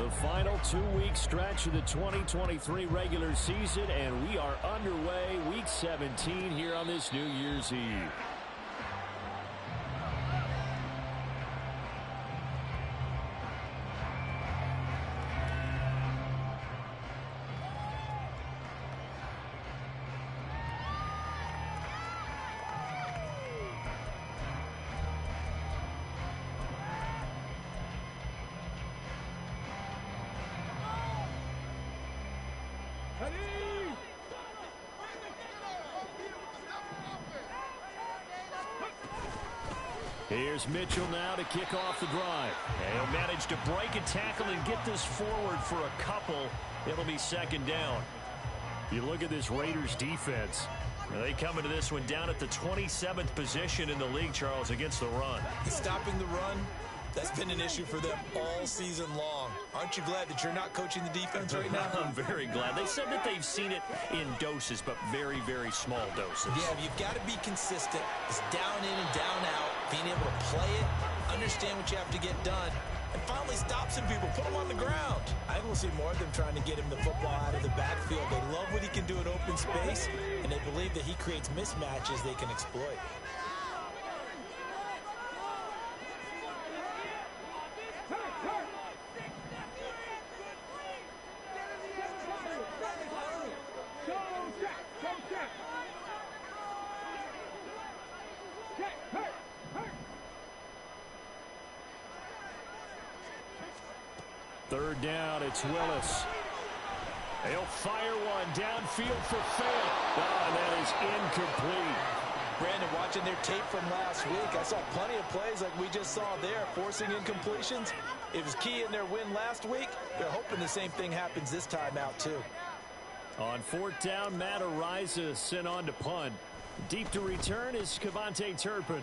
The final 2-week stretch of the 2023 regular season, and we are underway week 17 here on this New Year's Eve. Here's Mitchell now to kick off the drive. And he'll manage to break a tackle and get this forward for a couple. It'll be second down. You look at this Raiders defense. They come into this one down at the 27th position in the league, Charles, against the run. Stopping the run, that's been an issue for them all season long. Aren't you glad that you're not coaching the defense right now? I'm very glad. They said that they've seen it in doses, but very, very small doses. Yeah, you've got to be consistent. It's down in and down out, being able to play it, understand what you have to get done, and finally stop some people, put them on the ground. I think we'll see more of them trying to get him the football out of the backfield. They love what he can do in open space, and they believe that he creates mismatches they can exploit. Third down, it's Willis. He'll fire one downfield for fair. Oh, and that is incomplete. Brandon, watching their tape from last week, I saw plenty of plays like we just saw there, forcing incompletions. It was key in their win last week. They're hoping the same thing happens this time out, too. On fourth down, Matt Ariza sent on to punt. Deep to return is Kavontae Turpin.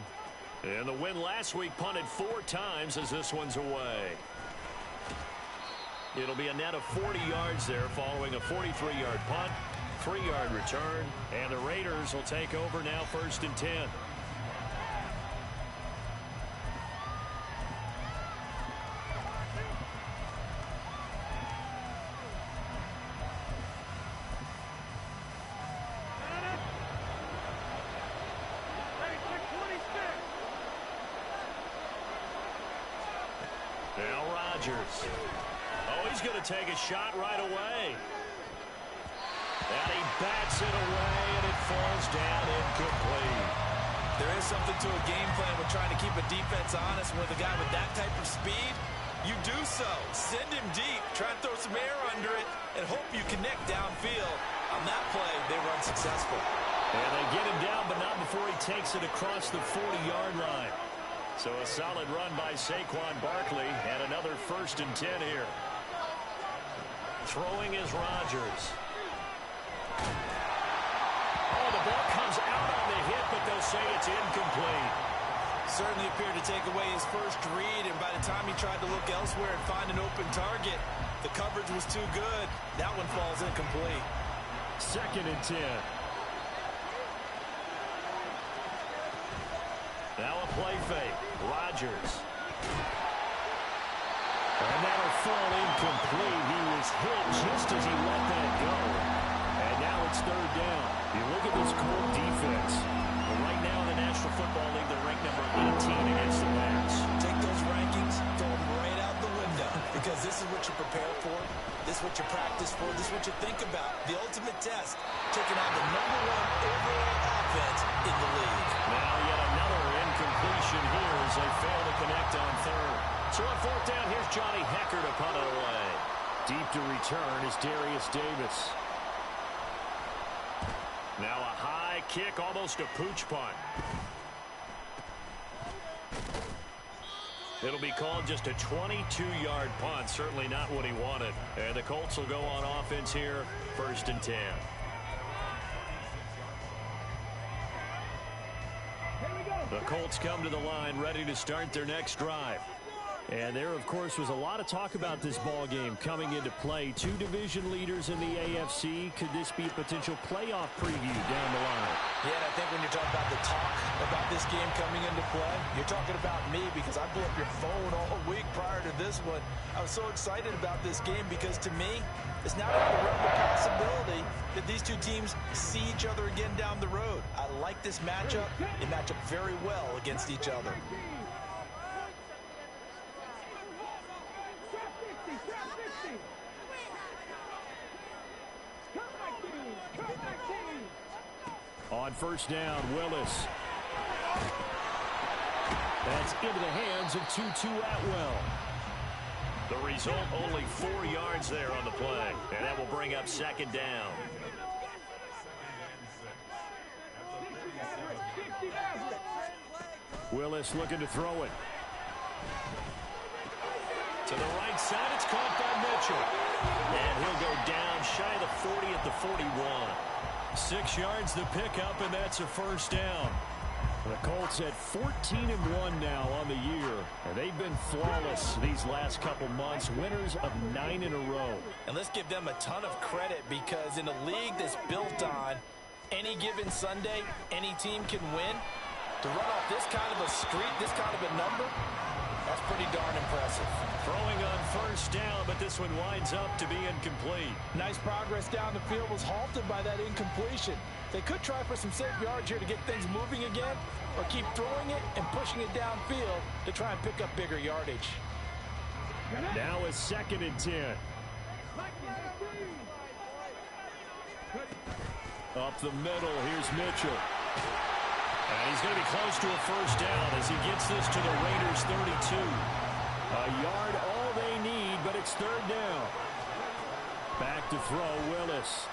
And the win last week punted 4 times as this one's away. It'll be a net of 40 yards there following a 43-yard punt, 3-yard return, and the Raiders will take over now 1st and 10. Now Rodgers. He's going to take a shot right away. And he bats it away, and it falls down incomplete. There is something to a game plan with trying to keep a defense honest with a guy with that type of speed. You do so. Send him deep. Try and throw some air under it and hope you connect downfield. On that play, they were unsuccessful. And they get him down, but not before he takes it across the 40-yard line. So a solid run by Saquon Barkley, and another 1st and 10 here. Throwing is Rodgers. Oh, the ball comes out on the hit, but they'll say it's incomplete. Certainly appeared to take away his first read, and by the time he tried to look elsewhere and find an open target, the coverage was too good. That one falls incomplete. 2nd and 10. Now a play fake. Rodgers. And that'll fall incomplete. He was hit just as he let that go. And now it's 3rd down. You look at this Colt defense. Well, right now in the National Football League, they're ranked number 18 against the pass. Take those rankings, throw them right out the window. Because this is what you prepare for. This is what you practice for. This is what you think about. The ultimate test. Taking on the #1 overall offense in the league. Now yet another incompletion here as they fail to connect on 3rd. So on 4th down, here's Johnny Hecker to punt it away. Deep to return is Darius Davis. Now a high kick, almost a pooch punt. It'll be called just a 22-yard punt. Certainly not what he wanted. And the Colts will go on offense here, 1st and 10. The Colts come to the line ready to start their next drive. And there, of course, was a lot of talk about this ball game coming into play. Two division leaders in the AFC. Could this be a potential playoff preview down the line? Yeah, and I think when you're talking about the talk about this game coming into play, you're talking about me because I blew up your phone all week prior to this one. I was so excited about this game because to me, it's not out of the realm of possibility that these two teams see each other again down the road. I like this matchup. They match up very well against each other. On first down, Willis. That's into the hands of Tutu Atwell. The result, only 4 yards there on the play. And that will bring up second down. Willis looking to throw it. To the right side, it's caught by Mitchell. And he'll go down shy of the 40 at the 41. 6 yards the pickup, and that's a first down. The Colts at 14-1 now on the year, and they've been flawless these last couple months, winners of 9 in a row. And let's give them a ton of credit because in a league that's built on any given Sunday, any team can win. To run off this kind of a streak, this kind of a number, that's pretty darn impressive. Throwing on first down, but this one winds up to be incomplete. Nice progress down the field was halted by that incompletion. They could try for some safe yards here to get things moving again, or keep throwing it and pushing it downfield to try and pick up bigger yardage. Now a 2nd and 10. Up the middle, here's Mitchell. And he's going to be close to a first down as he gets this to the Raiders 32. A yard all they need, but it's 3rd down. Back to throw, Willis.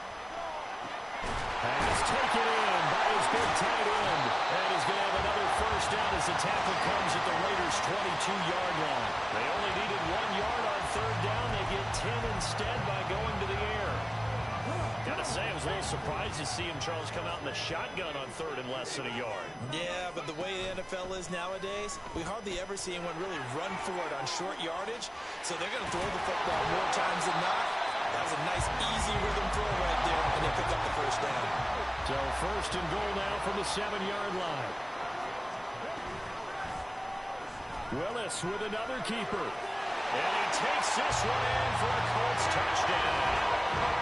Pass taken in by his big tight end. And he's going to have another first down as the tackle comes at the Raiders' 22-yard line. They only needed 1 yard on 3rd down. They get 10 instead by going to the air. Gotta say, I was a little surprised to see him, Charles, come out in the shotgun on 3rd and less than a yard. Yeah, but the way the NFL is nowadays, we hardly ever see anyone really run for it on short yardage. So they're going to throw the football more times than not. That was a nice, easy rhythm throw right there, and they pick up the first down. So 1st and goal now from the 7-yard line. Willis with another keeper. And he takes this one in for a Colts touchdown.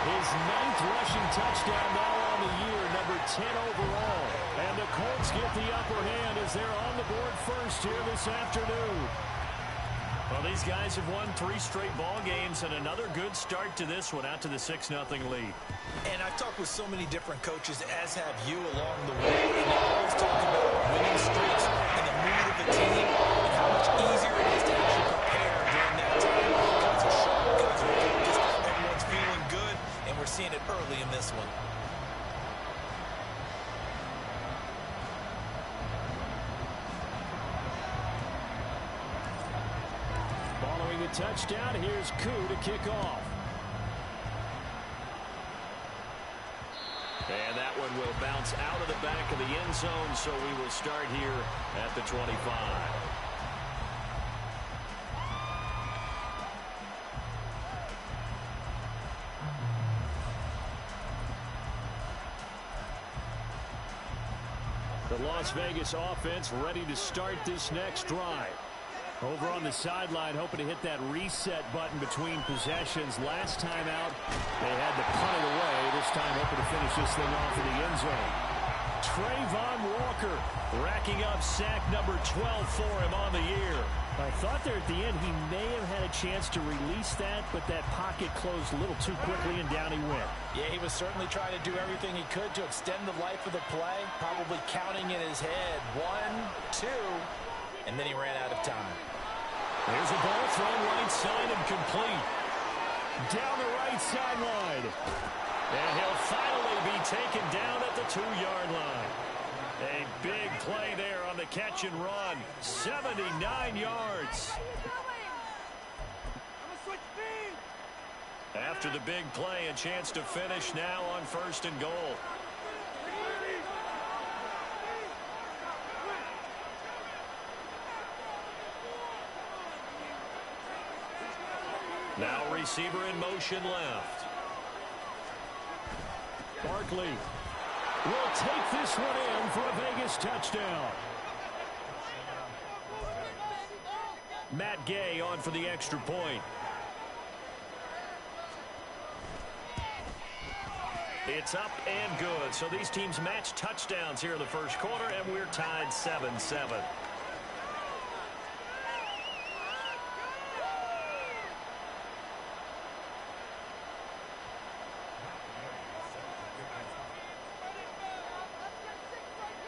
His 9th rushing touchdown now on the year, number 10 overall. And the Colts get the upper hand as they're on the board first here this afternoon. Well, these guys have won 3 straight ball games and another good start to this one, out to the 6-0 lead. And I've talked with so many different coaches, as have you along the way. And they always talk about winning streaks and the mood of the team and how much easier it is to actually prepare during that time. Guys are sharp, guys are focused, everyone's feeling good, and we're seeing it early in this one. Following the touchdown, here's Koo to kick off. And that one will bounce out of the back of the end zone, so we will start here at the 25. The Las Vegas offense ready to start this next drive. Over on the sideline, hoping to hit that reset button between possessions. Last time out, they had to punt it away. This time, hoping to finish this thing off in the end zone. Trayvon Walker racking up sack number 12 for him on the year. I thought there at the end he may have had a chance to release that, but that pocket closed a little too quickly, and down he went. Yeah, he was certainly trying to do everything he could to extend the life of the play, probably counting in his head 1, 2, and then he ran out of time. There's a ball thrown right side and complete. Down the right sideline. And he'll finally be taken down at the 2-yard line. A big play there on the catch and run. 79 yards. After the big play, a chance to finish now on 1st and goal. Now receiver in motion left. Barkley will take this one in for a Vegas touchdown. Matt Gay on for the extra point. It's up and good. So these teams match touchdowns here in the first quarter, and we're tied 7-7.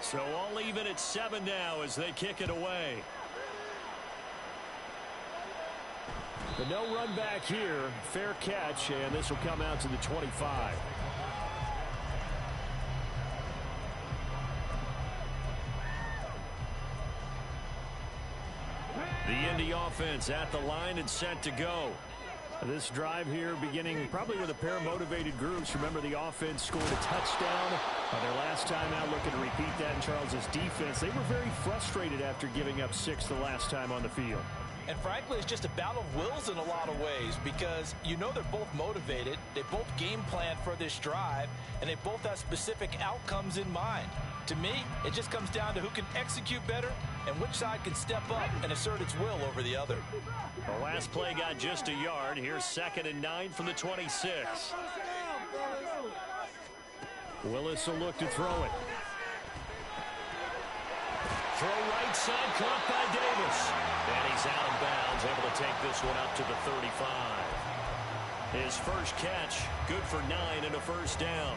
So all even at 7 now as they kick it away. The no run back here. Fair catch, and this will come out to the 25. The Indy offense at the line and set to go. This drive here beginning probably with a pair of motivated groups. Remember, the offense scored a touchdown their last time out, looking to repeat that in Charles's defense. They were very frustrated after giving up 6 the last time on the field. And frankly, it's just a battle of wills in a lot of ways because you know they're both motivated. They both game plan for this drive, and they both have specific outcomes in mind. To me, it just comes down to who can execute better and which side can step up and assert its will over the other. The last play got just a yard. Here's 2nd and 9 from the 26. Willis will look to throw it. Throw right side, caught by Davis. And he's out of bounds, able to take this one up to the 35. His first catch, good for 9 and a first down.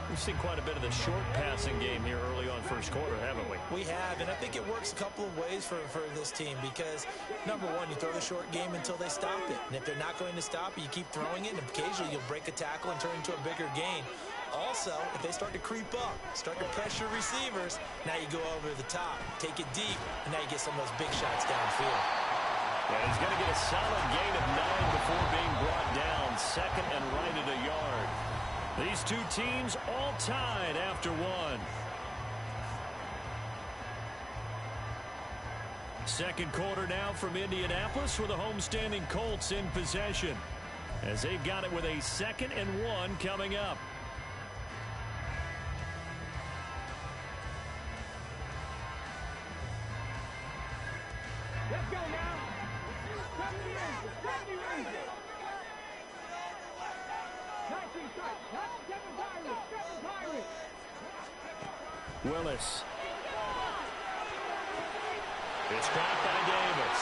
We've seen quite a bit of the short passing game here early on first quarter, haven't we? We have, and I think it works a couple of ways for this team because, number one, you throw the short game until they stop it. And if they're not going to stop it, you keep throwing it, and occasionally you'll break a tackle and turn into a bigger gain. Also, if they start to creep up, start to pressure receivers, now you go over the top, take it deep, and now you get some of those big shots downfield. And he's going to get a solid gain of 9 before being brought down. 2nd and right at a yard. These two teams all tied after 1. Second quarter now from Indianapolis with the homestanding Colts in possession as they've got it with a 2nd and 1 coming up. Let's go now. Willis. It's caught by Davis.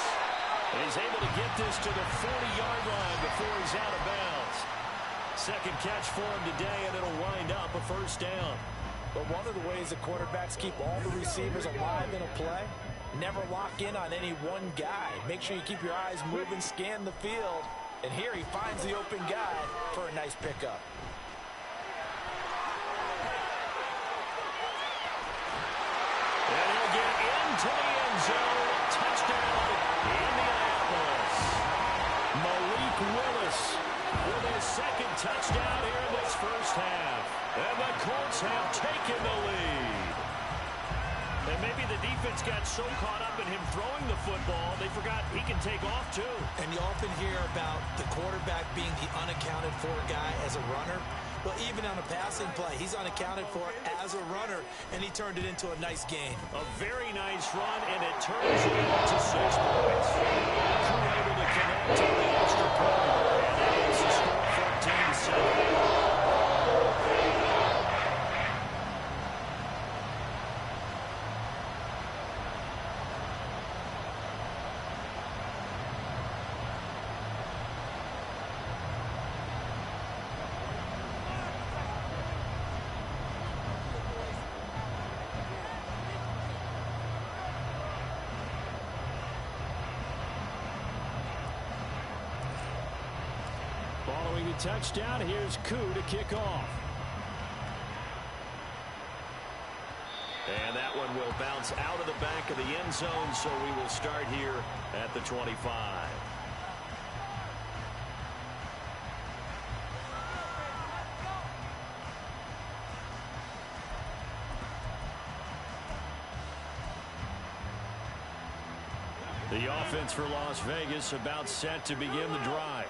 And he's able to get this to the 40-yard line before he's out of bounds. Second catch for him today, and it'll wind up a first down. But one of the ways that quarterbacks keep all the receivers alive in a play, never lock in on any one guy. Make sure you keep your eyes moving, scan the field. And here he finds the open guy for a nice pickup. And he'll get into the end zone. Touchdown, Indianapolis. Malik Willis with his 2nd touchdown here in this first half. And the Colts have taken the lead. And maybe the defense got so caught up in him throwing the football, they forgot he can take off too. And you often hear about the quarterback being the unaccounted for guy as a runner. Well, even on a passing play, he's unaccounted for as a runner, and he turned it into a nice gain. A very nice run, and it turns it into 6 points. Crew able to connect on the extra point, and that is the score 14-7. Following the touchdown, here's Koo to kick off. And that one will bounce out of the back of the end zone, so we will start here at the 25. The offense for Las Vegas about set to begin the drive.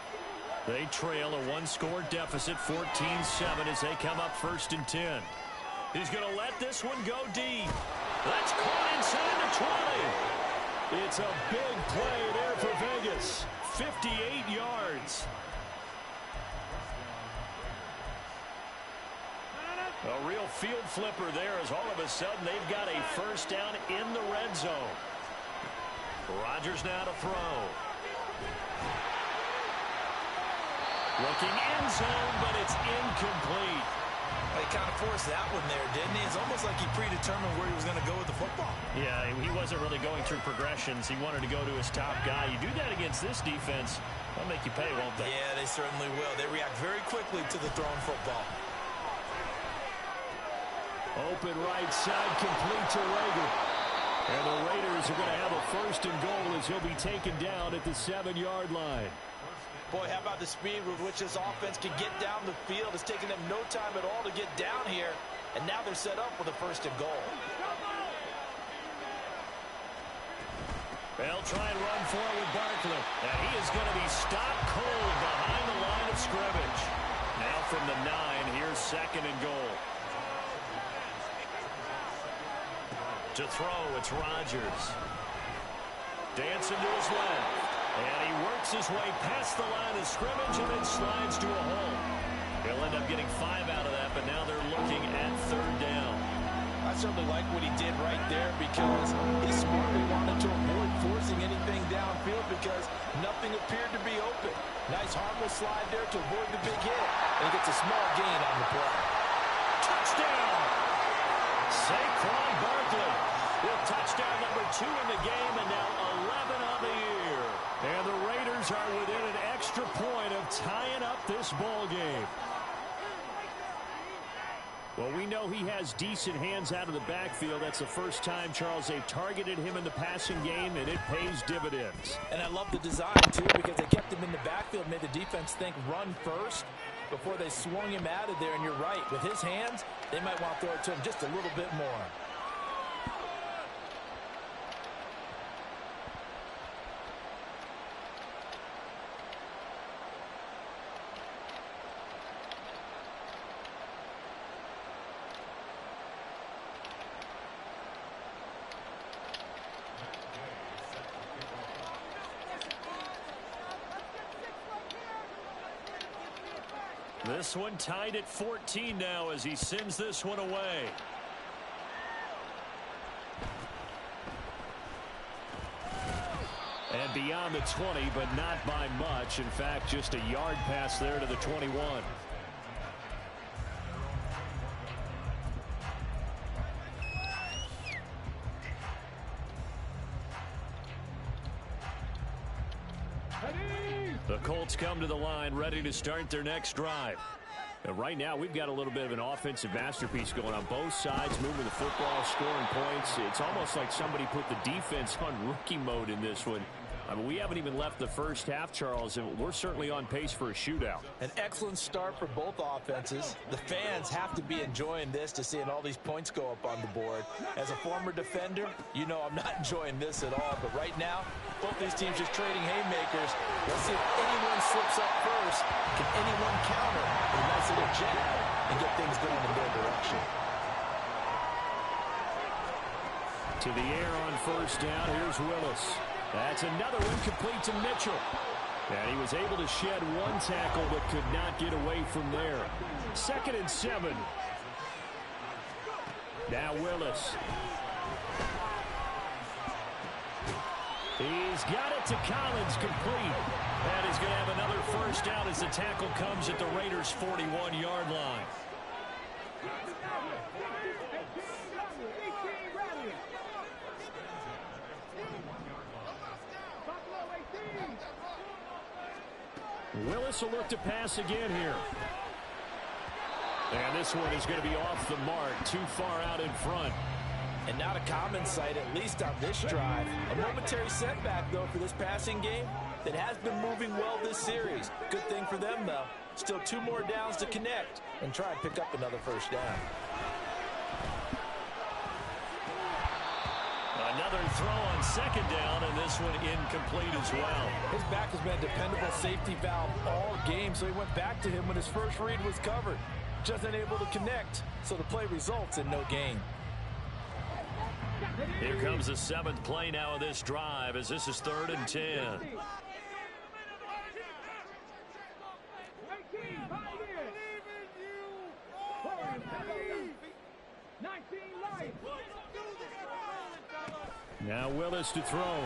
They trail a one-score deficit, 14-7, as they come up 1st and 10. He's going to let this one go deep. That's caught inside the 20. It's a big play there for Vegas. 58 yards. A real field flipper there, as all of a sudden they've got a first down in the red zone. Rodgers now to throw. Looking end zone, but it's incomplete. He kind of forced that one there, didn't he? It's almost like he predetermined where he was going to go with the football. Yeah, he wasn't really going through progressions. He wanted to go to his top guy. You do that against this defense, they'll make you pay, won't they? Yeah, they certainly will. They react very quickly to the thrown football. Open right side, complete to Rager. And the Raiders are going to have a 1st and goal as he'll be taken down at the 7-yard line. Boy, how about the speed with which this offense can get down the field? It's taken them no time at all to get down here, and now they're set up with a 1st and goal. They'll try and run forward Barkley, and he is going to be stopped cold behind the line of scrimmage. Now from the 9, here's 2nd and goal. To throw, it's Rodgers. Dancing to his left. And he works his way past the line of scrimmage and then slides to a hole. He'll end up getting 5 out of that, but now they're looking at 3rd down. I certainly like what he did right there because he smartly wanted to avoid forcing anything downfield because nothing appeared to be open. Nice harmless slide there to avoid the big hit. And he gets a small gain on the play. Touchdown! Saquon Barkley with touchdown number 2 in the game, and now 11 on the year. And the Raiders are within an extra point of tying up this ball game. Well, we know he has decent hands out of the backfield. That's the first time, Charles, they've targeted him in the passing game, and it pays dividends. And I love the design, too, because they kept him in the backfield, made the defense think run first before they swung him out of there. And you're right, with his hands, they might want to throw it to him just a little bit more. This one tied at 14 now as he sends this one away. And beyond the 20, but not by much. In fact, just a yard pass there to the 21. The Colts come to the line ready to start their next drive. And right now we've got a little bit of an offensive masterpiece going on both sides, moving the football, scoring points. It's almost like somebody put the defense on rookie mode in this one. I mean, we haven't even left the first half, Charles, and we're certainly on pace for a shootout. An excellent start for both offenses. The fans have to be enjoying this to seeing all these points go up on the board. As a former defender, you know I'm not enjoying this at all. But right now, both these teams just trading haymakers. Let's see if anyone slips up first. Can anyone counter a nice little jab and get things going in their direction? To the air on first down. Here's Willis. That's another one complete to Mitchell. And he was able to shed one tackle but could not get away from there. 2nd and 7. Now Willis. He's got it to Collins, complete. And he's going to have another first down as the tackle comes at the Raiders' 41-yard line. Willis will look to pass again here. And this one is going to be off the mark, too far out in front. And not a common sight, at least on this drive. A momentary setback, though, for this passing game that has been moving well this series. Good thing for them, though. Still 2 more downs to connect and try and pick up another first down. Another throw on second down, and this one incomplete as well. His back has been a dependable safety valve all game, so he went back to him when his first read was covered. Just unable to connect, so the play results in no gain. Here comes the 7th play now of this drive, as this is 3rd and 10. Now Willis to throw.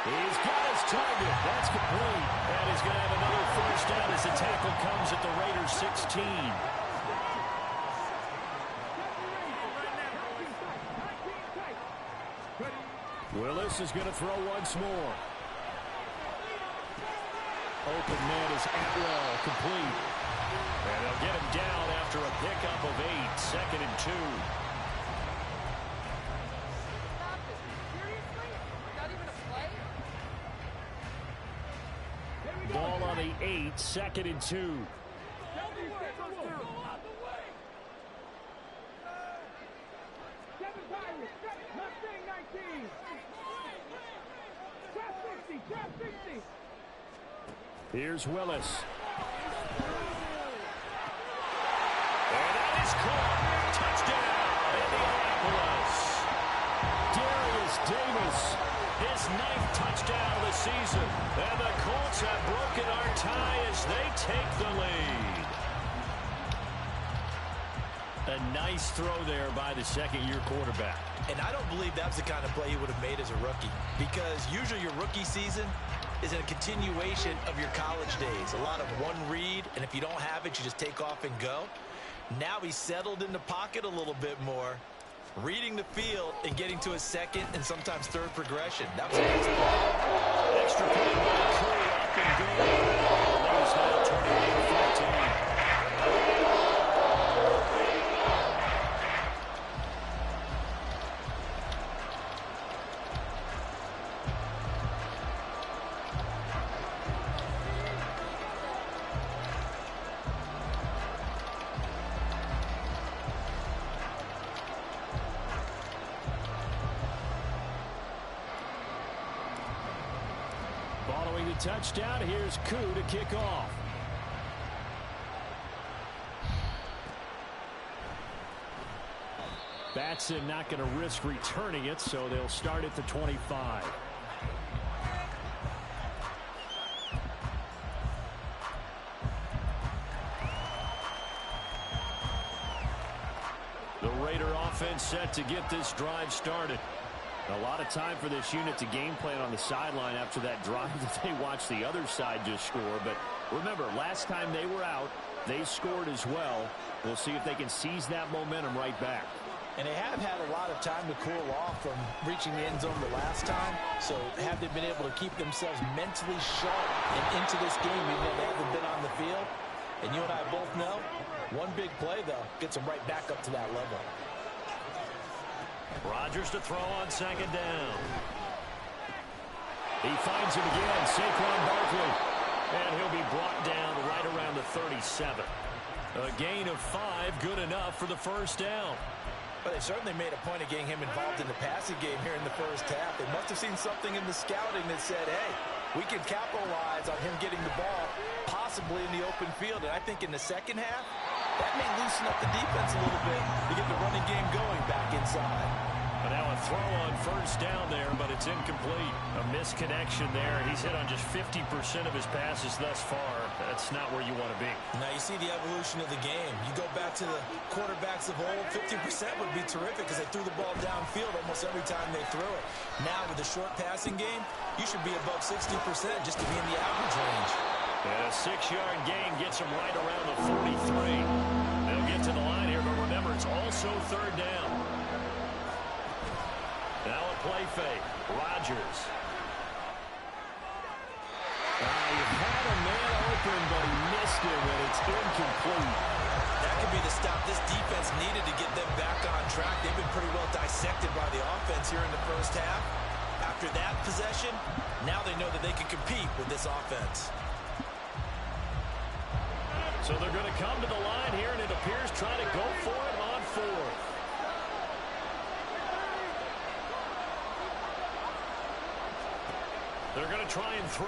He's got his target. That's complete. And he's going to have another first down as the tackle comes at the Raiders 16. Willis is going to throw once more. Open man is Atwell, complete. And they'll get him down after a pickup of 8, 2nd and 2. Ball on the 8, 2nd and 2. Here's Willis. And that is caught. Touchdown, Indianapolis. Darius Davis, his 9th touchdown of the season. And the Colts have broken our tie as they take the lead. A nice throw there by the second-year quarterback. And I don't believe that's the kind of play he would have made as a rookie, because usually your rookie season is in a continuation of your college days. A lot of one read, and if you don't have it, you just take off and go. Now he's settled in the pocket a little bit more, reading the field and getting to his second and sometimes third progression. That was a nice play. Extra point by Curry, up and good. Leaves now 28-14. Following the touchdown, here's Koo to kick off. Batson not going to risk returning it, so they'll start at the 25. The Raider offense set to get this drive started. A lot of time for this unit to game plan on the sideline after that drive that they watched the other side just score. But remember, last time they were out, they scored as well. We'll see if they can seize that momentum right back. And they have had a lot of time to cool off from reaching the end zone the last time. So have they been able to keep themselves mentally sharp and into this game even though they haven't been on the field? And you and I both know, one big play, though, gets them right back up to that level. Rodgers to throw on second down. He finds him again, Saquon Barkley. And he'll be brought down right around the 37. A gain of 5, good enough for the first down. But they certainly made a point of getting him involved in the passing game here in the first half. They must have seen something in the scouting that said, hey, we can capitalize on him getting the ball, possibly in the open field. And I think in the second half, that may loosen up the defense a little bit to get the running game going back inside. But now a throw on first down there, but it's incomplete. A misconnection there. He's hit on just 50% of his passes thus far. That's not where you want to be. Now you see the evolution of the game. You go back to the quarterbacks of old, 50% would be terrific because they threw the ball downfield almost every time they threw it. Now with the short passing game, you should be above 60% just to be in the average range. And a 6-yard gain gets him right around the 43. They'll get to the line here, but remember, it's also third down. Now a play fake. Rodgers. He had a man open, but he missed him, and it's incomplete. That could be the stop this defense needed to get them back on track. They've been pretty well dissected by the offense here in the first half. After that possession, now they know that they can compete with this offense. So they're going to come to the line here, and it appears trying to go for it on fourth. They're going to try and throw.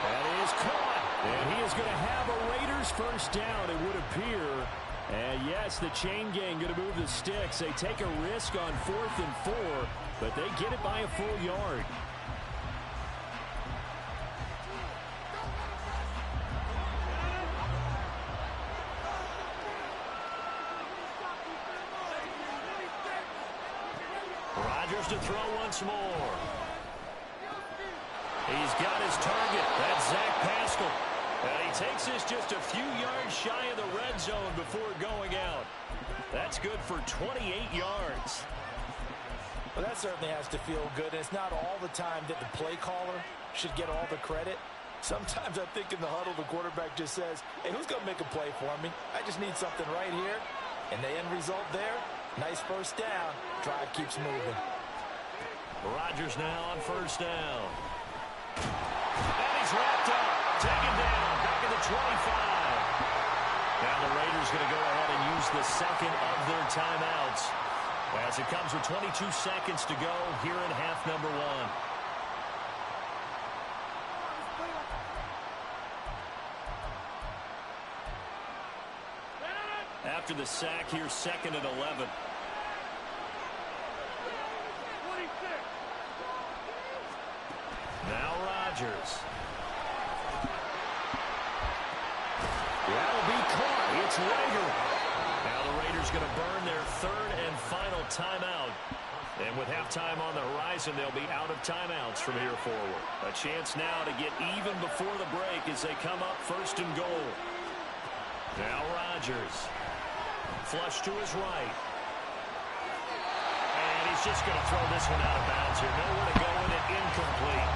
That is caught. And he is going to have a Raiders first down, it would appear. And yes, the chain gang going to move the sticks. They take a risk on 4th and 4, but they get it by a full yard. Rodgers to throw once more. He's got his target. That's Zach Pascal. And he takes this just a few yards shy of the red zone before going out. That's good for 28 yards. Well, that certainly has to feel good. And it's not all the time that the play caller should get all the credit. Sometimes I think in the huddle, the quarterback just says, hey, who's going to make a play for me? I just need something right here. And the end result there, nice first down. Drive keeps moving. Rodgers now on first down. And he's wrapped up. Taken down. Back at the 25. Now the Raiders going to go ahead and use the second of their timeouts, as it comes with 22 seconds to go here in half number 1. After the sack, here's 2nd and 11. Now Rodgers. That'll be caught. It's Rager. Now the Raiders going to burn their 3rd and final timeout. And with halftime on the horizon, they'll be out of timeouts from here forward. A chance now to get even before the break as they come up 1st and goal. Now Rodgers. Flush to his right. And he's just going to throw this one out of bounds here. Nowhere to go with it. Incomplete.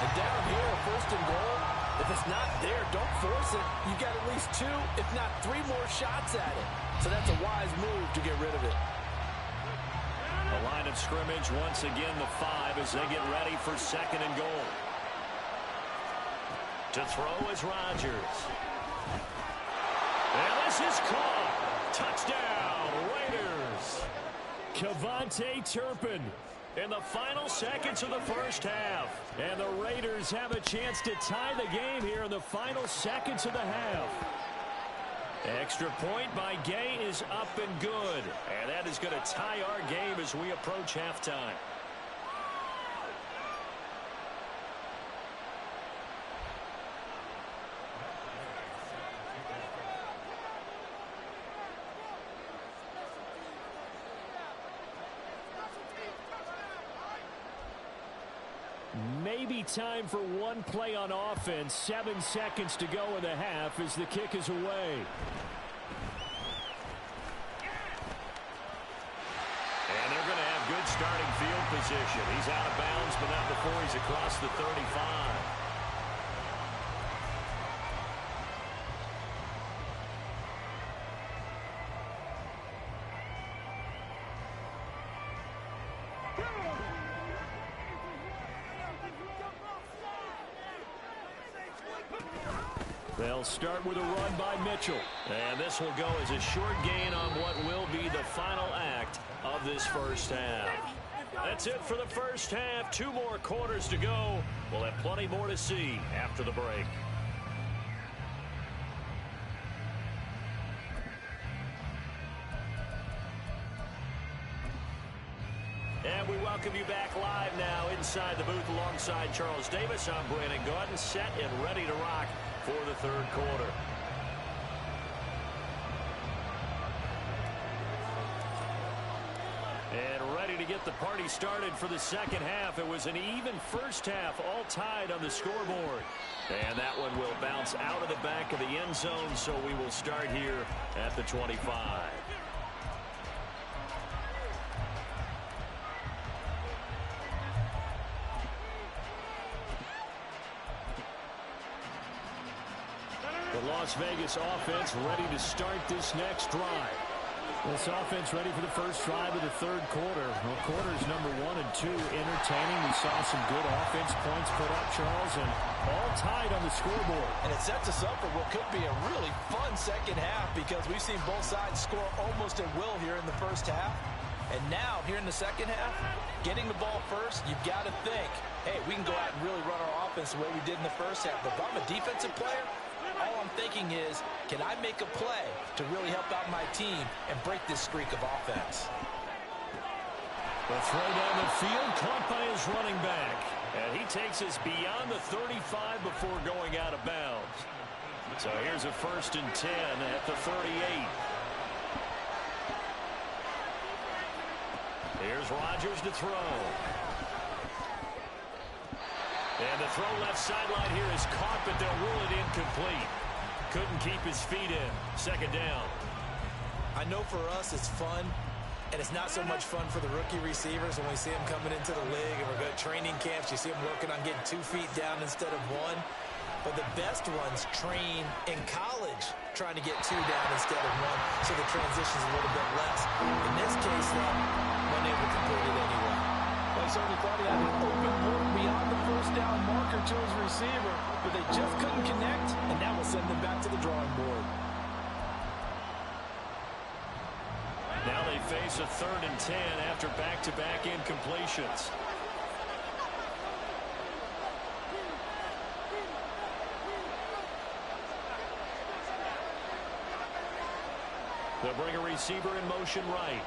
And down here, 1st and goal, if it's not there, don't force it. You've got at least 2, if not 3 more shots at it. So that's a wise move to get rid of it. The line of scrimmage, once again, the 5 as they get ready for 2nd and goal. To throw is Rodgers. And this is caught. Touchdown, Raiders. Kevontae Turpin in the final seconds of the first half. And the Raiders have a chance to tie the game here in the final seconds of the half. Extra point by Gay is up and good. And that is going to tie our game as we approach halftime. Maybe time for one play on offense. 7 seconds to go in the half as the kick is away. And they're going to have good starting field position. He's out of bounds, but not before he's across the 35. They'll start with a run by Mitchell. And this will go as a short gain on what will be the final act of this first half. That's it for the first half. 2 more quarters to go. We'll have plenty more to see after the break. And we welcome you back live now inside the booth alongside Charles Davis. I'm Brandon Gaudin, set and ready to rock for the 3rd quarter. And ready to get the party started for the 2nd half. It was an even first half, all tied on the scoreboard. And that one will bounce out of the back of the end zone, so we will start here at the 25. The Las Vegas offense ready to start this next drive. This offense ready for the first drive of the 3rd quarter. Well, quarters number 1 and 2 entertaining. We saw some good offense points put up, Charles, and all tied on the scoreboard. And it sets us up for what could be a really fun 2nd half because we've seen both sides score almost at will here in the first half. And now, here in the second half, getting the ball first, you've got to think, hey, we can go out and really run our offense the way we did in the first half. But if I'm a defensive player, all I'm thinking is, can I make a play to really help out my team and break this streak of offense? The throw down the field, caught by his running back. And he takes us beyond the 35 before going out of bounds. So here's a 1st and 10 at the 38. Here's Rodgers to throw. And the throw left sideline here is caught, but they'll rule it incomplete. Couldn't keep his feet in. 2nd down. I know for us it's fun, and it's not so much fun for the rookie receivers when we see them coming into the league and we're going to training camps. You see them working on getting 2 feet down instead of 1. But the best ones train in college trying to get 2 down instead of 1, so the transition's a little bit less. In this case, though, unable to complete it anyway. Well, he certainly thought he had an open look beyond the 1st down marker to his receiver, but they just couldn't connect, and that will send them back to the drawing board. Now they face a 3rd and 10 after back-to-back incompletions. They'll bring a receiver in motion right.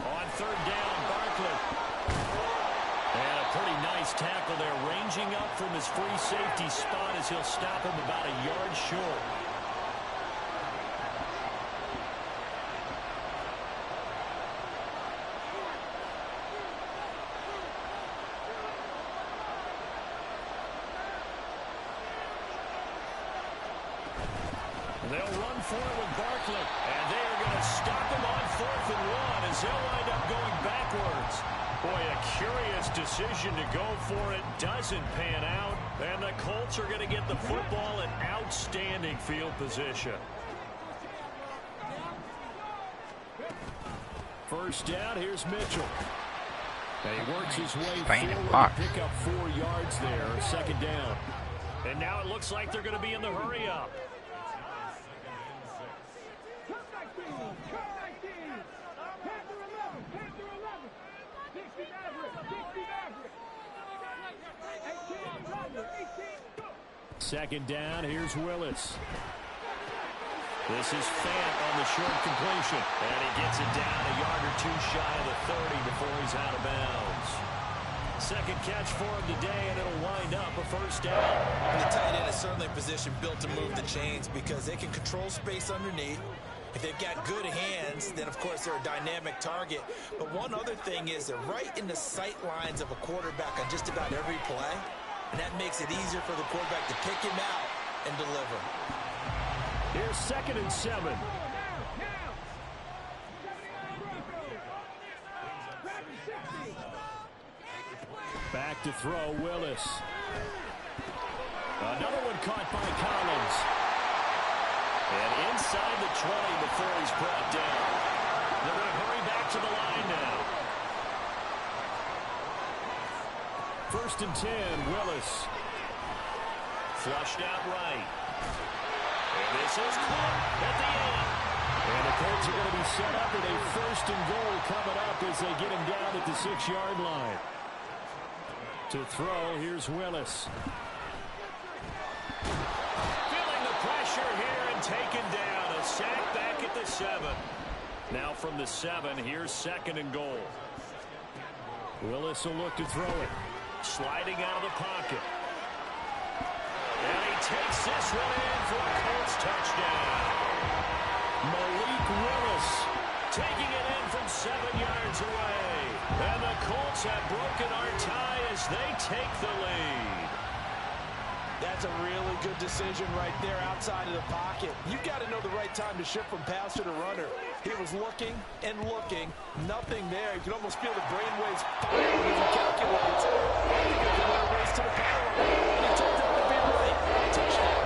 On 3rd down, Barkley. And a pretty nice tackle there, ranging up from his free safety spot as he'll stop him about a yard short. They'll run for it with Barkley, and they are going to stop him on 4th and 1 as they'll wind up going backwards. Boy, a curious decision to go for it. Doesn't pan out, and the Colts are going to get the football in outstanding field position. 1st down, here's Mitchell. And he works his way forward to pick up 4 yards there, 2nd down. And now it looks like they're going to be in the hurry-up. Second down, here's Willis. This is Fant on the short completion. And he gets it down a yard or 2 shy of the 30 before he's out of bounds. 2nd catch for him today, and it'll wind up a 1st down. The tight end is certainly a position built to move the chains because they can control space underneath. If they've got good hands, then, of course, they're a dynamic target. But one other thing is they're right in the sight lines of a quarterback on just about every play. And that makes it easier for the quarterback to pick him out and deliver. Here's 2nd and 7. Back to throw, Willis. Another one caught by Collins. And inside the 20 before he's brought down. They're going to hurry back to the line now. 1st and 10, Willis. Flushed out right. And this is caught at the end. And the Colts are going to be set up with a 1st and goal coming up as they get him down at the 6-yard line. To throw, here's Willis. Feeling the pressure here and taken down. A sack back at the 7. Now from the 7, here's 2nd and goal. Willis will look to throw it. Sliding out of the pocket. And he takes this one in for a Colts touchdown. Malik Willis taking it in from 7 yards away. And the Colts have broken our tie as they take the lead. That's a really good decision right there outside of the pocket. You've got to know the right time to shift from passer to runner. He was looking and looking. Nothing there. You can almost feel the brainwaves firing as he calculates. He's going to race to the power line. And he turns out to be right. Touchdown.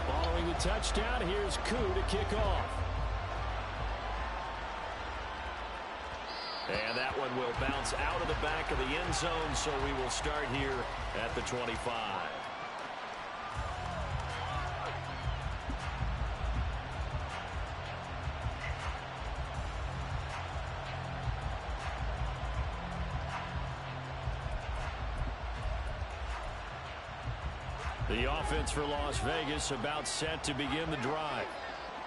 Following the touchdown, here's Koo to kick off. And that one one will bounce out of the back of the end zone, so we will start here at the 25. The offense for Las Vegas about set to begin the drive.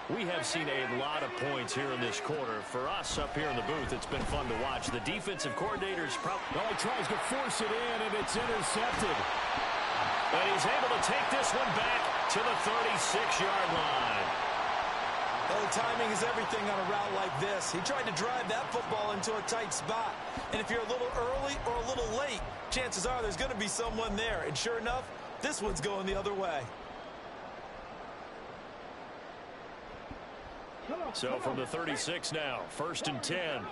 We have seen a lot of points here in this quarter. For us up here in the booth, it's been fun to watch. The defensive coordinator's probably... Well, he tries to force it in, and it's intercepted. And he's able to take this one back to the 36-yard line. Oh, timing is everything on a route like this. He tried to drive that football into a tight spot. And if you're a little early or a little late, chances are there's going to be someone there. And sure enough, this one's going the other way. So from the 36 now, 1st and 10.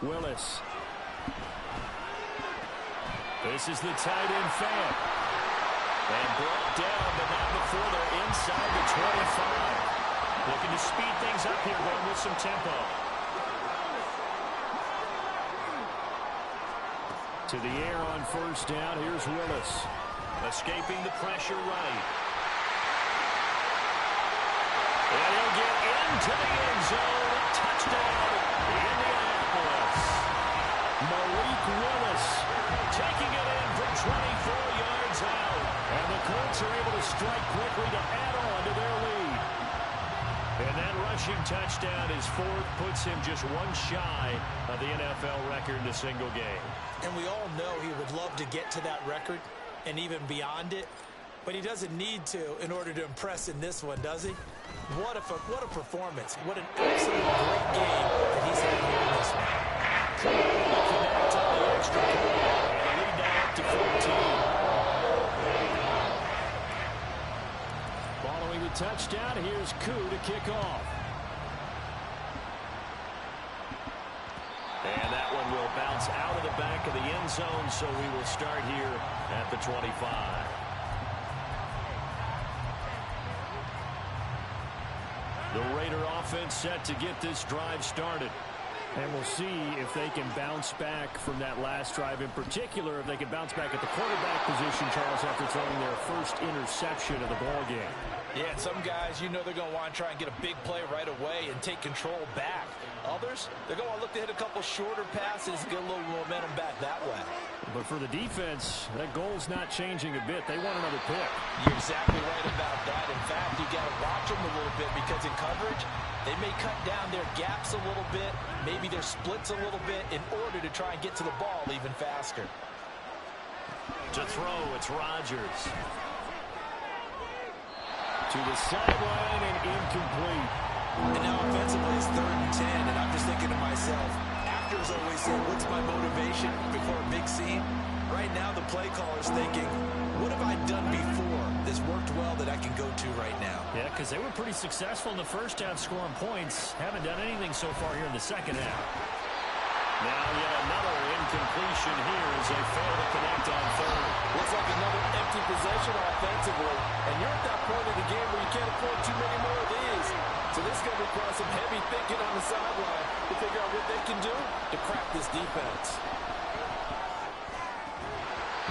Willis. This is the tight end fan. And brought down, but not before they're inside the 25. Looking to speed things up here, going with some tempo. To the air on 1st down. Here's Willis. Escaping the pressure right. And he'll get into the end zone. Touchdown, Indianapolis. Malik Willis taking it in from 24 yards out. And the Colts are able to strike quickly to add on to their lead. And that rushing touchdown is 4th, puts him just one shy of the NFL record in a single game. And we all know he would love to get to that record and even beyond it. But he doesn't need to in order to impress in this one, does he? What a performance. What an absolute great game that he's had here in this one. Connect on the extra point. And lead now up to 14. Following the touchdown, here's Koo to kick off. And that one will bounce out of the back of the end zone, so we will start here at the 25. The Raider offense set to get this drive started. And we'll see if they can bounce back from that last drive. In particular, if they can bounce back at the quarterback position, Charles, after throwing their first interception of the ballgame. Yeah, some guys, you know they're going to want to try and get a big play right away and take control back. Others, they're going to look to hit a couple shorter passes, get a little momentum back that way. But for the defense, that goal's not changing a bit. They want another pick. You're exactly right about that. In fact, you got to watch them a little bit because in coverage, they may cut down their gaps a little bit, maybe their splits a little bit in order to try and get to the ball even faster. To throw, it's Rodgers. To the sideline and incomplete. And now offensively it's 3rd and 10, and I'm just thinking to myself, actors always say, what's my motivation before a big scene? Right now the play caller's thinking, what have I done before? This worked well that I can go to right now. Yeah, because they were pretty successful in the first half scoring points. Haven't done anything so far here in the second half. Now yet another incompletion here as they fail to connect on 3rd. Looks like another empty possession offensively. And you're at that point of the game where you can't afford too many more of these. So this is going to require some heavy thinking on the sideline to figure out what they can do to crack this defense.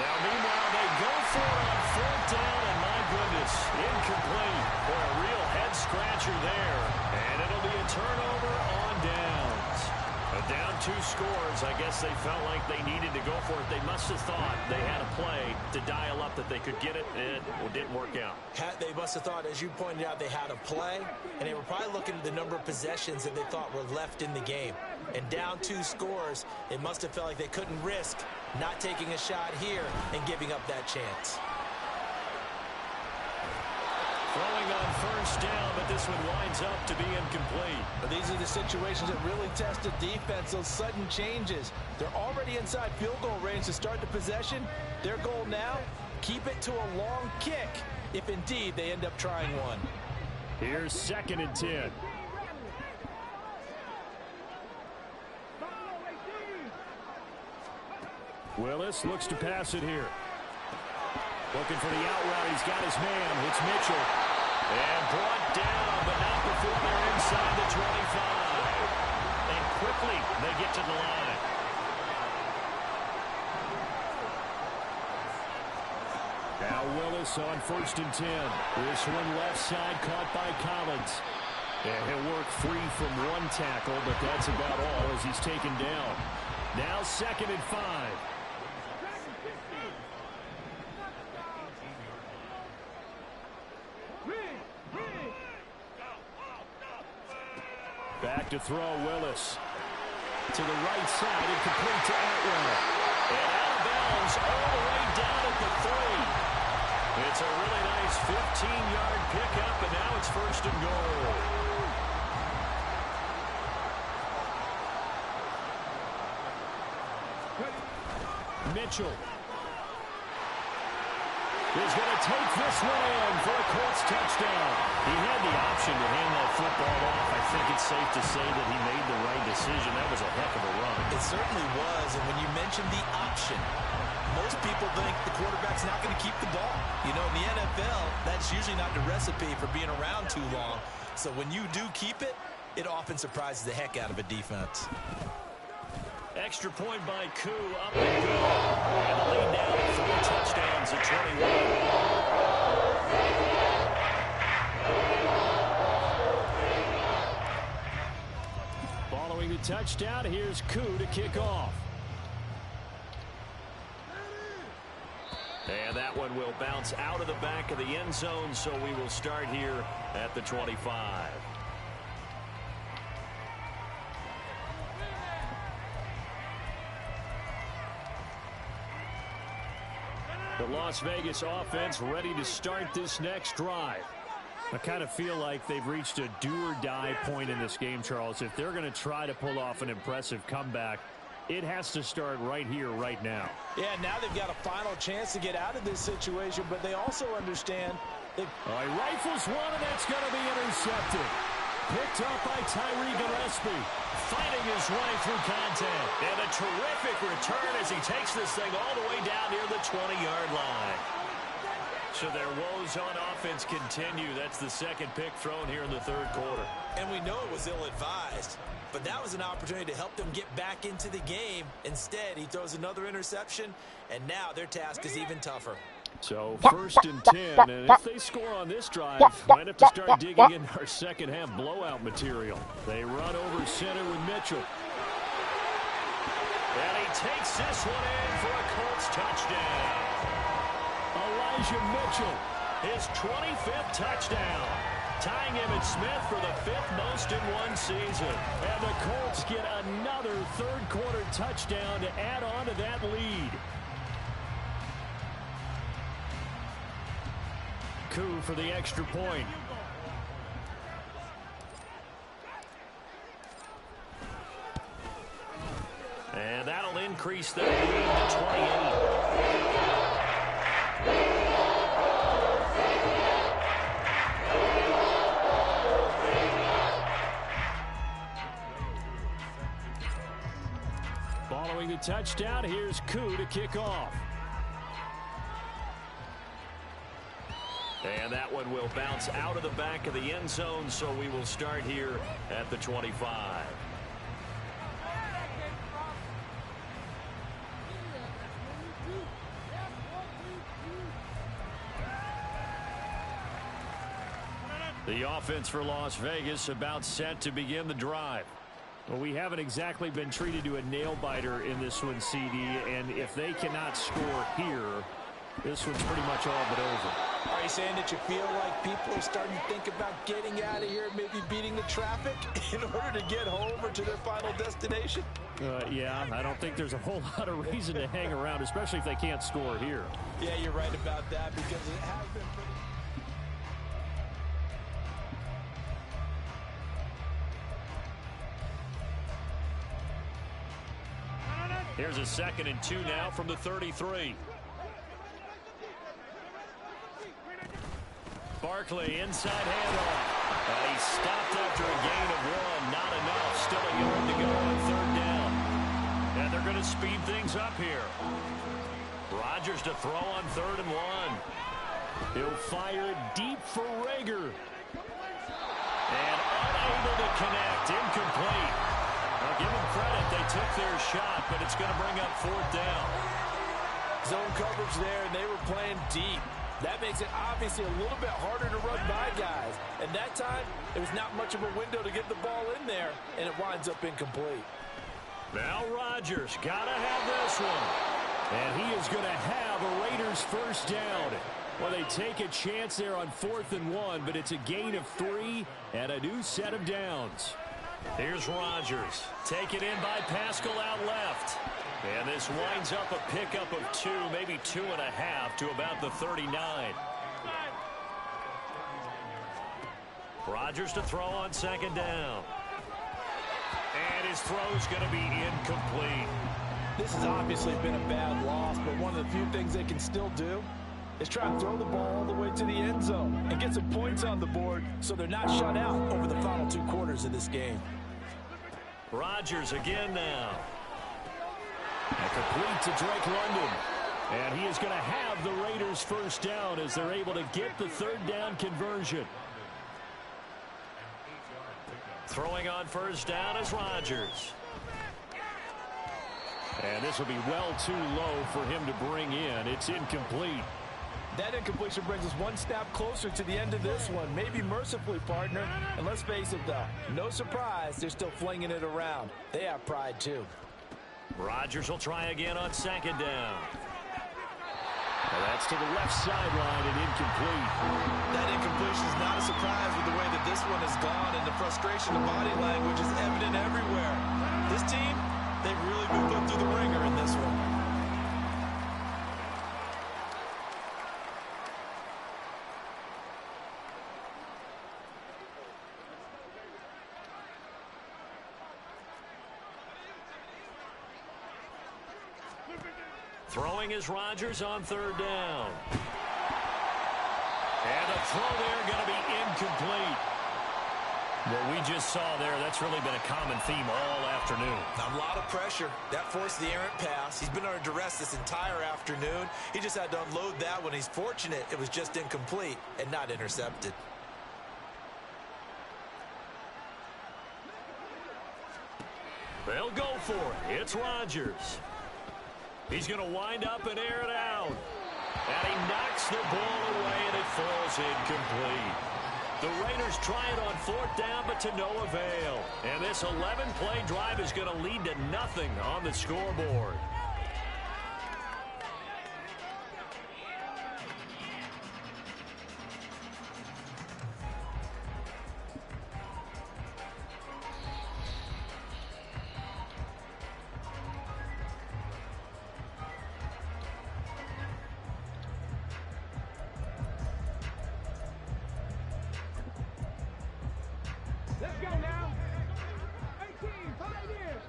Now, meanwhile, they go for it on 4th down, and my goodness, incomplete. For a real head-scratcher there. And it'll be a turnover on downs. Down 2 scores. I guess they felt like they needed to go for it. They must have thought they had a play to dial up that they could get it, and it didn't work out. They must have thought, as you pointed out, they had a play, and they were probably looking at the number of possessions that they thought were left in the game. And down 2 scores, they must have felt like they couldn't risk not taking a shot here and giving up that chance. Throwing on 1st down, but this one winds up to be incomplete. But these are the situations that really test the defense, those sudden changes. They're already inside field goal range to start the possession. Their goal now, keep it to a long kick, if indeed they end up trying one. Here's 2nd and 10. Willis looks to pass it here. Looking for the out route. He's got his man. It's Mitchell. And brought down, but not before they're inside the 25. And quickly they get to the line. Now Willis on 1st and 10. This one left side caught by Collins. And he'll work free from one tackle, but that's about all as he's taken down. Now 2nd and 5. Back to throw, Willis. To the right side and complete to Atwell. And out of bounds all the way down at the 3. It's a really nice 15-yard pickup, and now it's 1st and goal. Mitchell is going to take this one in for a Colts touchdown. He had the option to hand that football off. I think it's safe to say that he made the right decision. That was a heck of a run. It certainly was, and when you mentioned the option, most people think the quarterback's not going to keep the ball. You know, in the NFL, that's usually not the recipe for being around too long. So when you do keep it, it often surprises the heck out of a defense. Extra point by Koo, up and good. And the lead now to 3 touchdowns at 21. Following the touchdown, here's Koo to kick off. And that one will bounce out of the back of the end zone, so we will start here at the 25. The Las Vegas offense ready to start this next drive. I kind of feel like they've reached a do-or-die point in this game, Charles. If they're going to try to pull off an impressive comeback, it has to start right here, right now. Yeah, now they've got a final chance to get out of this situation, but they also understand that... All right, rifles one, and that's going to be intercepted. Picked up by Tyree Gillespie. Fighting his way through contact. And a terrific return as he takes this thing all the way down near the 20-yard line. So their woes on offense continue. That's the 2nd pick thrown here in the 3rd quarter. And we know it was ill-advised, but that was an opportunity to help them get back into the game. Instead, he throws another interception, and now their task is even tougher. So 1st and 10, and if they score on this drive, might have to start digging into our second-half blowout material. They run over center with Mitchell. And he takes this one in for a Colts touchdown. Elijah Mitchell, his 25th touchdown, tying Emmitt Smith for the 5th most in one season. And the Colts get another 3rd quarter touchdown to add on to that lead. Koo for the extra point. And that'll increase their lead to 28. Following the touchdown, here's Koo to kick off. And that one will bounce out of the back of the end zone, so we will start here at the 25. The offense for Las Vegas about set to begin the drive. Well, we haven't exactly been treated to a nail-biter in this one, CD, and if they cannot score here, this one's pretty much all but over. Are you saying that you feel like people are starting to think about getting out of here, maybe beating the traffic in order to get home or to their final destination? Yeah, I don't think there's a whole lot of reason to hang around, especially if they can't score here. Yeah, you're right about that because it has been pretty... Here's a 2nd and 2 now from the 33. Barkley inside handoff. He stopped after a gain of 1. Not enough. Still a yard to go on 3rd down. And they're going to speed things up here. Rodgers to throw on 3rd and 1. He'll fire it deep for Rager. And unable to connect. Incomplete. Now give them credit. They took their shot, but it's going to bring up 4th down. Zone coverage there, and they were playing deep. That makes it obviously a little bit harder to run by guys. And that time, there was not much of a window to get the ball in there, and it winds up incomplete. Now Rodgers got to have this one. And he is going to have a Raiders 1st down. Well, they take a chance there on 4th and 1, but it's a gain of 3 and a new set of downs. Here's Rodgers. Taken in by Pascal out left. And this winds up a pickup of 2, maybe 2.5 to about the 39. Rodgers to throw on 2nd down. And his throw's going to be incomplete. This has obviously been a bad loss, but one of the few things they can still do is try and throw the ball all the way to the end zone and get some points on the board so they're not shut out over the final 2 quarters of this game. Rodgers again now. And complete to Drake London. And he is going to have the Raiders 1st down as they're able to get the 3rd down conversion. Throwing on 1st down is Rodgers. And this will be well too low for him to bring in. It's incomplete. That incompletion brings us one step closer to the end of this one. Maybe mercifully, partner. And let's face it, though, no surprise, they're still flinging it around. They have pride, too. Rodgers will try again on 2nd down. And that's to the left sideline and incomplete. That incompletion is not a surprise with the way that this one has gone, and the frustration of body language is evident everywhere. This team, they've really been put through the ringer in this one. Throwing is Rodgers on 3rd down. And a throw there going to be incomplete. What we just saw there, that's really been a common theme all afternoon. A lot of pressure. That forced the errant pass. He's been under duress this entire afternoon. He just had to unload that one. He's fortunate it was just incomplete and not intercepted. They'll go for it. It's Rodgers. He's going to wind up and air it out. And he knocks the ball away, and it falls incomplete. The Raiders try it on 4th down, but to no avail. And this 11-play drive is going to lead to nothing on the scoreboard. Let's go now. 18, Pioneers.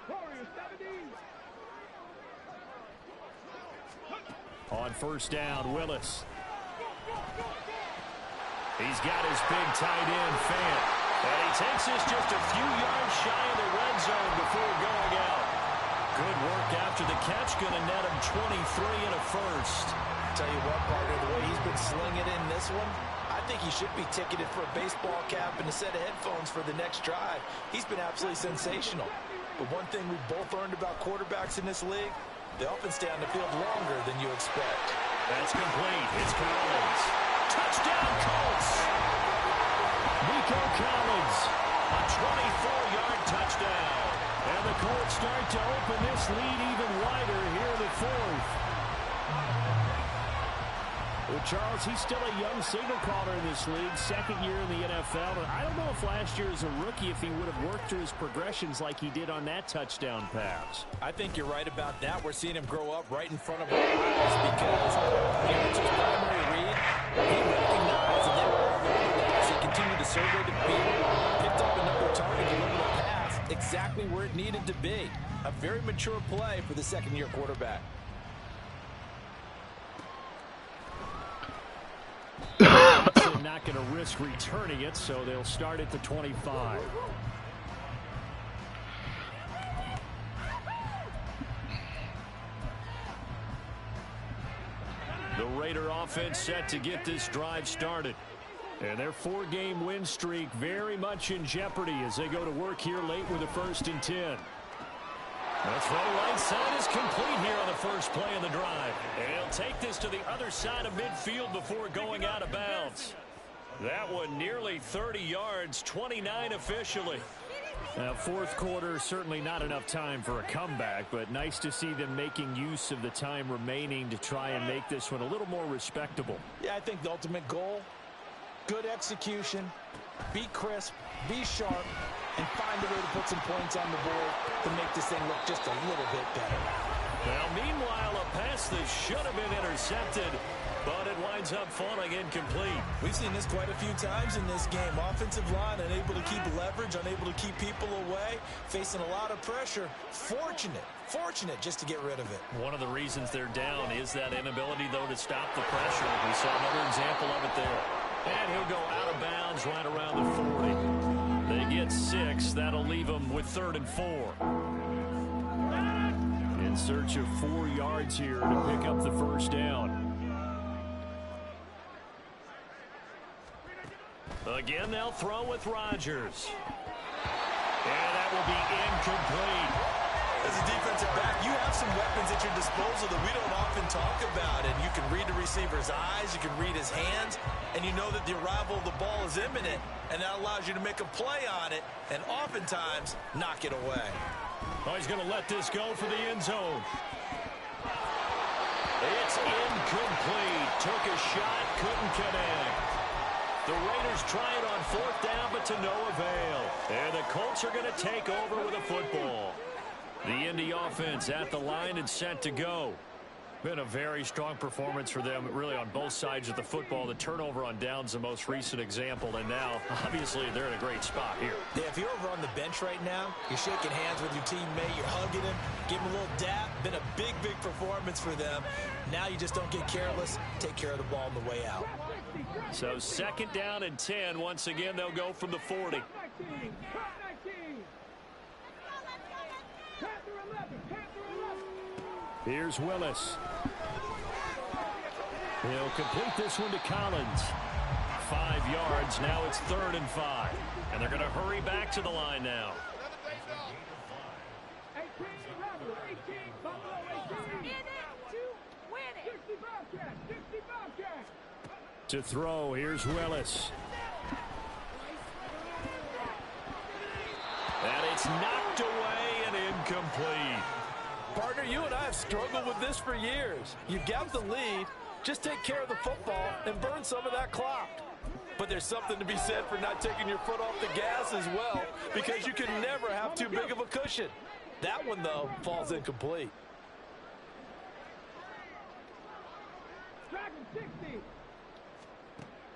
Warriors 17. On 1st down, Willis. He's got his big tight end, Fant. And he takes this just a few yards shy of the red zone before going out. Good work after the catch. Going to net him 23 and a 1st. Tell you what, partner, the way he's been slinging in this one, I think he should be ticketed for a baseball cap and a set of headphones for the next drive. He's been absolutely sensational. But one thing we've both learned about quarterbacks in this league, they often stay on the field longer than you expect. That's complete. It's Collins. Touchdown, Colts. Nico Collins, a 24-yard touchdown. And the Colts start to open this lead even wider here in the 4th. Well, Charles, he's still a young signal caller in this league, 2nd year in the NFL. But I don't know if last year as a rookie, if he would have worked through his progressions like he did on that touchdown pass. I think you're right about that. We're seeing him grow up right in front of our eyes because Garrett's primary read, he recognized and they were already there as he continued to survey the field, picked up another target, delivered a pass exactly where it needed to be. A very mature play for the 2nd-year quarterback. They're not going to risk returning it, so they'll start at the 25. Raider offense set to get this drive started. And their 4-game win streak very much in jeopardy as they go to work here late with a 1st and 10. The throw right side is complete here on the first play of the drive. And he'll take this to the other side of midfield before going out of bounds. That one nearly 30 yards, 29 officially. Now, fourth quarter, certainly not enough time for a comeback, but nice to see them making use of the time remaining to try and make this one a little more respectable. Yeah, I think the ultimate goal, good execution, be crisp, be sharp, and find a way to put some points on the board to make this thing look just a little bit better. Well, meanwhile, a pass that should have been intercepted, but it winds up falling incomplete. We've seen this quite a few times in this game. Offensive line unable to keep leverage, unable to keep people away, facing a lot of pressure. Fortunate just to get rid of it. One of the reasons they're down is that inability, though, to stop the pressure. We saw another example of it there. And he'll go out of bounds right around the 40. They get 6. That'll leave them with 3rd and 4. In search of 4 yards here to pick up the first down. Again, they'll throw with Rodgers. And that will be incomplete. As a defensive back, you have some weapons at your disposal that we don't often talk about. And you can read the receiver's eyes, you can read his hands, and you know that the arrival of the ball is imminent, and that allows you to make a play on it and oftentimes knock it away. Oh, he's going to let this go for the end zone. It's incomplete. Took a shot, couldn't connect. The Raiders try it on 4th down, but to no avail. And the Colts are going to take over with a football. The Indy offense at the line and set to go. Been a very strong performance for them, really, on both sides of the football. The turnover on downs, the most recent example, and now, obviously, they're in a great spot here. Yeah, if you're over on the bench right now, you're shaking hands with your teammate, you're hugging him, give him a little dap. Been a big performance for them. Now you just don't get careless. Take care of the ball on the way out. So 2nd down and 10. Once again, they'll go from the 40. Here's Willis. He'll complete this one to Collins. 5 yards. Now it's 3rd and 5. And they're going to hurry back to the line now. To throw, here's Willis. And it's knocked away and incomplete. Partner, you and I have struggled with this for years. You've got the lead. Just take care of the football and burn some of that clock. But there's something to be said for not taking your foot off the gas as well, because you can never have too big of a cushion. That one, though, falls incomplete.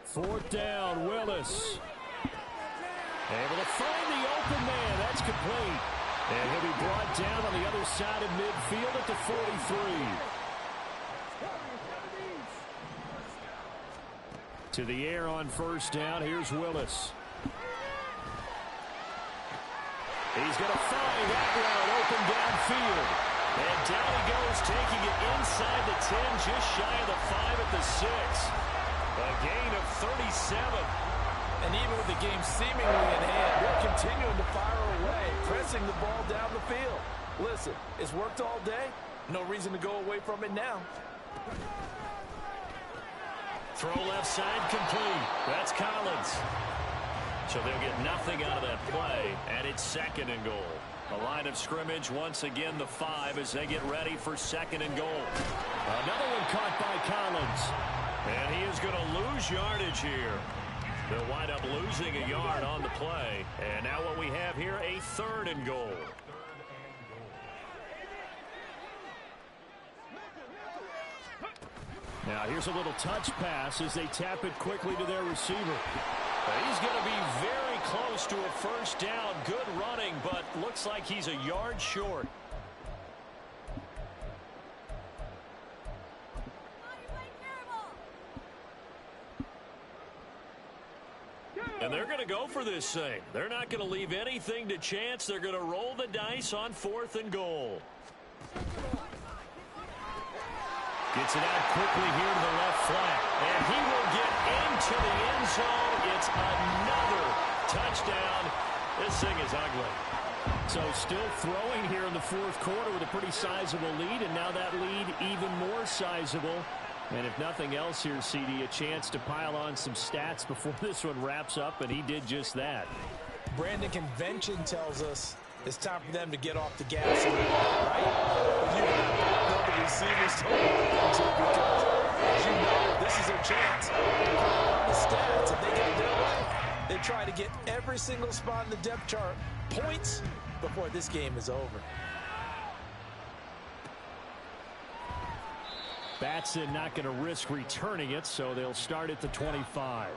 Fourth down, Willis. Able to find the open man. That's complete. And he'll be brought down on the other side of midfield at the 43. To the air on first down. Here's Willis. He's going to find that route open downfield. And down he goes, taking it inside the 10, just shy of the 5 at the 6. A gain of 37. And even with the game seemingly in hand, they're continuing to fire away, pressing the ball down the field. Listen, it's worked all day. No reason to go away from it now. Throw left side complete. That's Collins. So they'll get nothing out of that play, and it's 2nd and goal. The line of scrimmage, once again, the 5 as they get ready for 2nd and goal. Another one caught by Collins. And he is going to lose yardage here. They'll wind up losing a yard on the play. And now what we have here, a 3rd and goal. Now here's a little touch pass as they tap it quickly to their receiver. He's going to be very close to a first down. Good running, but looks like he's a yard short. And they're going to go for this thing. They're not going to leave anything to chance. They're going to roll the dice on 4th and goal. Gets it out quickly here to the left flat. And he will get into the end zone. It's another touchdown. This thing is ugly. So still throwing here in the fourth quarter with a pretty sizable lead, and now that lead even more sizable. And if nothing else here, CD, a chance to pile on some stats before this one wraps up, and he did just that. Brandon, convention tells us it's time for them to get off the gas, right? You know the receivers don't want them to, because, as you know, this is their chance to pile on the stats. If they get their way, they try to get every single spot in the depth chart points before this game is over. Batson not going to risk returning it, so they'll start at the 25.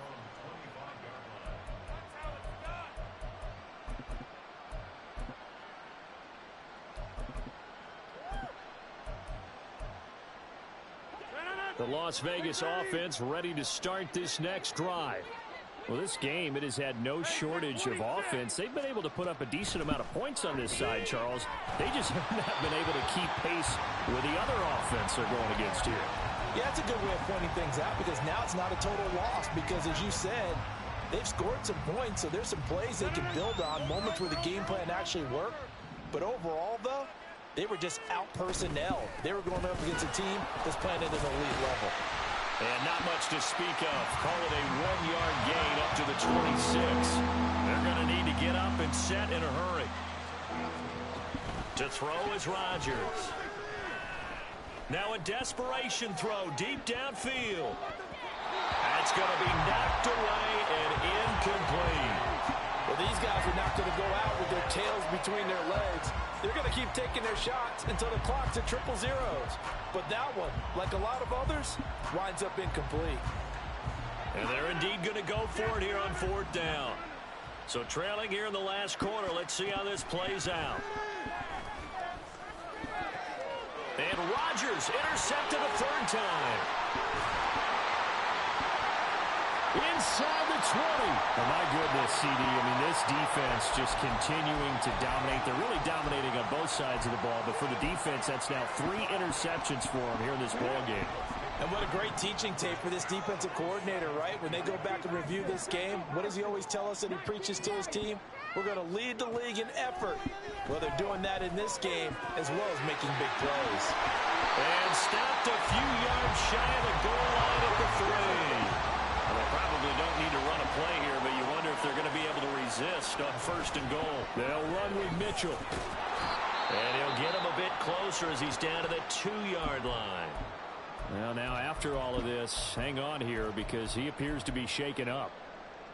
The Las Vegas offense ready to start this next drive. Well, this game, it has had no shortage of offense. They've been able to put up a decent amount of points on this side, Charles. They just have not been able to keep pace with the other offense they're going against here. Yeah, that's a good way of pointing things out, because now it's not a total loss, because, as you said, they've scored some points, so there's some plays they can build on, moments where the game plan actually worked. But overall, though, they were just out-personnel. They were going up against a team that's playing at an elite level. And not much to speak of. Call it a 1-yard gain up to the 26. They're going to need to get up and set in a hurry. To throw is Rodgers. Now a desperation throw deep downfield. That's going to be knocked away and incomplete. Well, these guys are not going to go out with their tails between their legs. They're going to keep taking their shots until the clock's at triple zeros. But that one, like a lot of others, winds up incomplete. And they're indeed going to go for it here on fourth down. So trailing here in the last quarter. Let's see how this plays out. And Rodgers intercepted a third time. Inside the 20. Oh, my goodness, CD. I mean, this defense just continuing to dominate. They're really dominating on both sides of the ball. But for the defense, that's now 3 interceptions for them here in this ball game. And what a great teaching tape for this defensive coordinator, right? When they go back and review this game, what does he always tell us that he preaches to his team? We're going to lead the league in effort. Well, they're doing that in this game as well as making big plays. And stopped a few yards shy of the goal line at the 3. Well, they probably don't need to run a play here, but you wonder if they're going to be able to resist on first and goal. They'll run with Mitchell. And he'll get him a bit closer as he's down to the 2-yard line. Well, now after all of this, hang on here because he appears to be shaken up.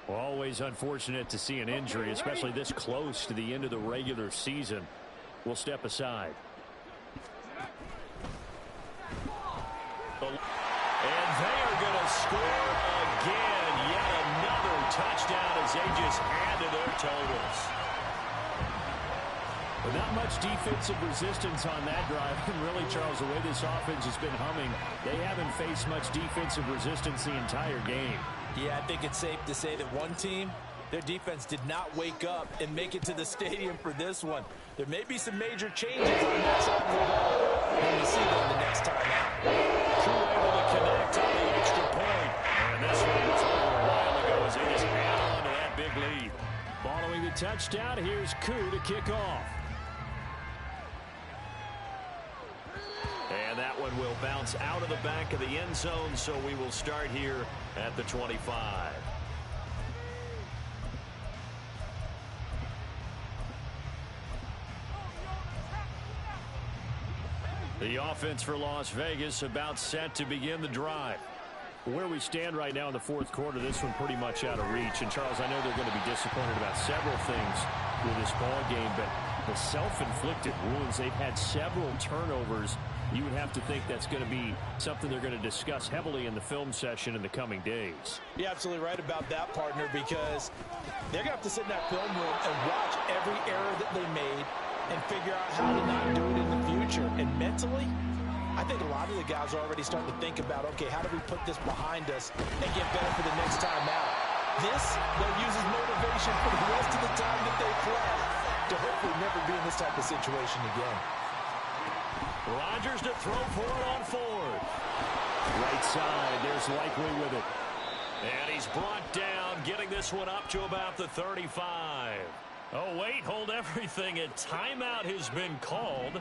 Always unfortunate to see an injury, especially this close to the end of the regular season. We'll step aside. And they are going to score again. Yet another touchdown as they just add to their totals. But not much defensive resistance on that drive. And really, Charles, the way this offense has been humming, they haven't faced much defensive resistance the entire game. Yeah, I think it's safe to say that one team, their defense did not wake up and make it to the stadium for this one. There may be some major changes on that side of the ball when we see them the next time out. True able to connect on the extra point. And this one was over a while ago as they just add on to that big lead. Following the touchdown, here's Koo to kick off. And that one will bounce out of the back of the end zone, so we will start here at the 25. The offense for Las Vegas about set to begin the drive. Where we stand right now in the fourth quarter, this one pretty much out of reach. And, Charles, I know they're going to be disappointed about several things with this ball game, but the self-inflicted wounds, they've had several turnovers. You would have to think that's going to be something they're going to discuss heavily in the film session in the coming days. You're absolutely right about that, partner, because they're going to have to sit in that film room and watch every error that they made and figure out how to not do it in the future. And mentally, I think a lot of the guys are already starting to think about, okay, how do we put this behind us and get better for the next time out? This, they'll use as motivation for the rest of the time that they play to hopefully never be in this type of situation again. Rodgers to throw for it on fourth. Right side, there's Likely with it. And he's brought down, getting this one up to about the 35. Oh, wait, hold everything. A timeout has been called.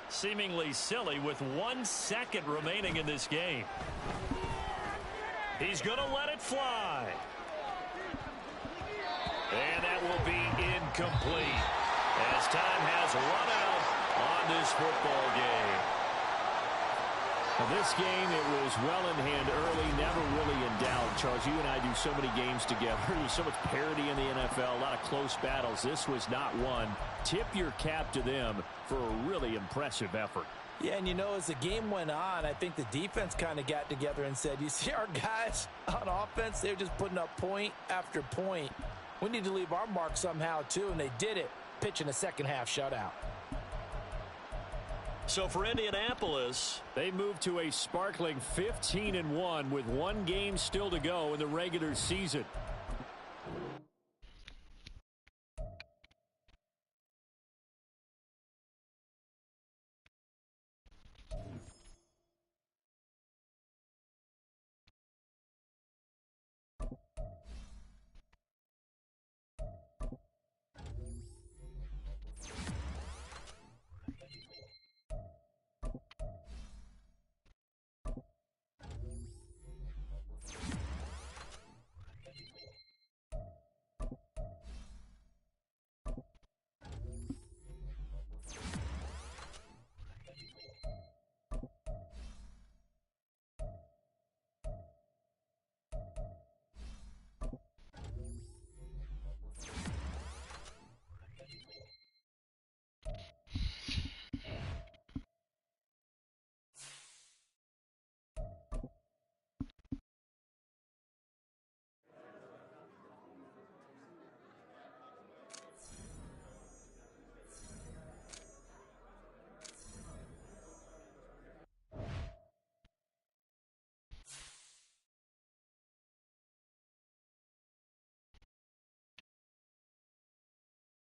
Seemingly silly with 1 second remaining in this game. He's going to let it fly. And that will be incomplete as time has run out on this football game. Now, this game, it was well in hand early, never really in doubt. Charles, you and I do so many games together. There's so much parity in the NFL, a lot of close battles. This was not one. Tip your cap to them for a really impressive effort. Yeah, and you know, as the game went on, I think the defense kind of got together and said, you see our guys on offense, they're just putting up point after point. We need to leave our mark somehow, too, and they did it, pitching a second-half shutout. So for Indianapolis, they moved to a sparkling 15-1 with 1 game still to go in the regular season.